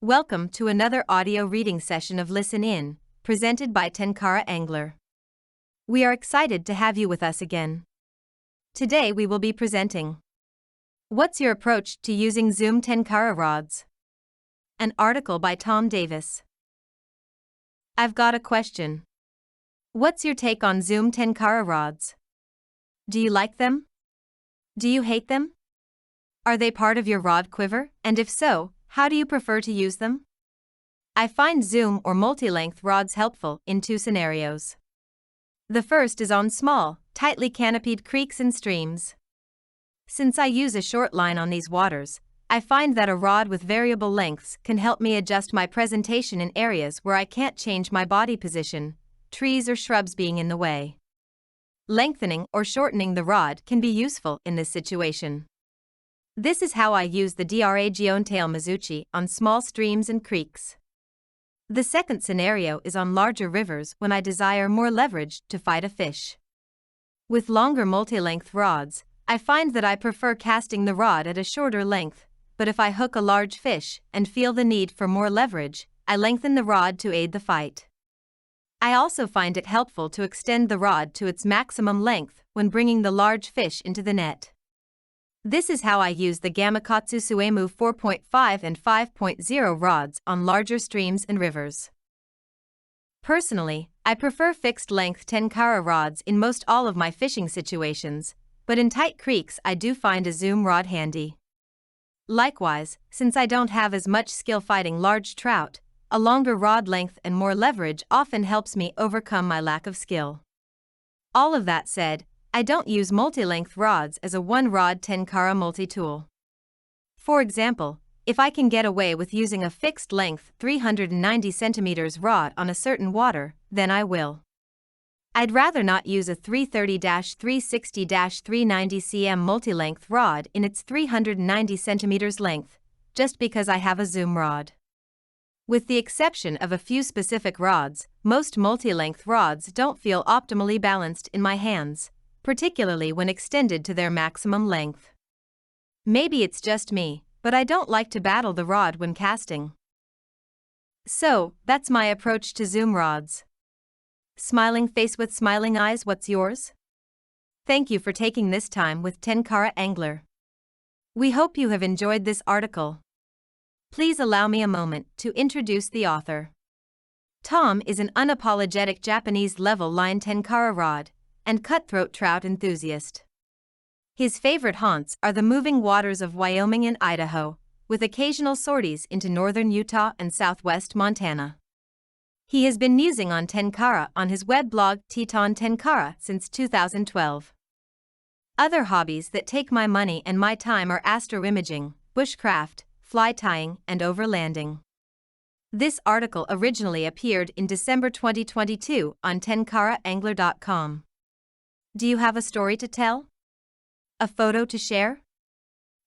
Welcome to another audio reading session of Listen In, presented by Tenkara Angler. We are excited to have you with us again. Today we will be presenting What's Your Approach to Using Zoom Tenkara Rods? An article by Tom Davis. I've got a question. What's your take on Zoom Tenkara rods? Do you like them? Do you hate them? Are they part of your rod quiver, and if so, how do you prefer to use them? I find zoom or multi-length rods helpful in two scenarios. The first is on small, tightly canopied creeks and streams. Since I use a short line on these waters, I find that a rod with variable lengths can help me adjust my presentation in areas where I can't change my body position, trees or shrubs being in the way. Lengthening or shortening the rod can be useful in this situation. This is how I use the Dragon Tail Mizuchi on small streams and creeks. The second scenario is on larger rivers when I desire more leverage to fight a fish. With longer multi-length rods, I find that I prefer casting the rod at a shorter length, but if I hook a large fish and feel the need for more leverage, I lengthen the rod to aid the fight. I also find it helpful to extend the rod to its maximum length when bringing the large fish into the net. This is how I use the Gamakatsu Suemu 4.5 and 5.0 rods on larger streams and rivers. Personally, I prefer fixed-length Tenkara rods in most all of my fishing situations, but in tight creeks I do find a zoom rod handy. Likewise, since I don't have as much skill fighting large trout, a longer rod length and more leverage often helps me overcome my lack of skill. All of that said, I don't use multi-length rods as a one-rod Tenkara multi-tool. For example, if I can get away with using a fixed-length 390 cm rod on a certain water, then I will. I'd rather not use a 330-360-390 cm multi-length rod in its 390 cm length, just because I have a zoom rod. With the exception of a few specific rods, most multi-length rods don't feel optimally balanced in my hands, particularly when extended to their maximum length. Maybe it's just me, but I don't like to battle the rod when casting. So, that's my approach to zoom rods. Smiling face with smiling eyes, what's yours? Thank you for taking this time with Tenkara Angler. We hope you have enjoyed this article. Please allow me a moment to introduce the author. Tom is an unapologetic Japanese level line Tenkara rod and cutthroat trout enthusiast. His favorite haunts are the moving waters of Wyoming and Idaho, with occasional sorties into northern Utah and southwest Montana. He has been musing on Tenkara on his web-blog Teton Tenkara since 2012. Other hobbies that take my money and my time are astroimaging, bushcraft, fly tying, and overlanding. This article originally appeared in December 2022 on tenkaraangler.com. Do you have a story to tell? A photo to share?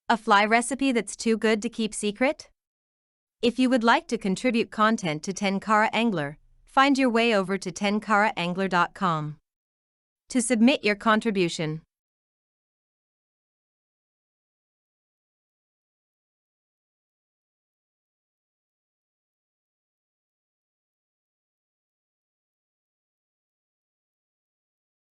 A fly recipe that's too good to keep secret? If you would like to contribute content to Tenkara Angler, find your way over to tenkaraangler.com. To submit your contribution,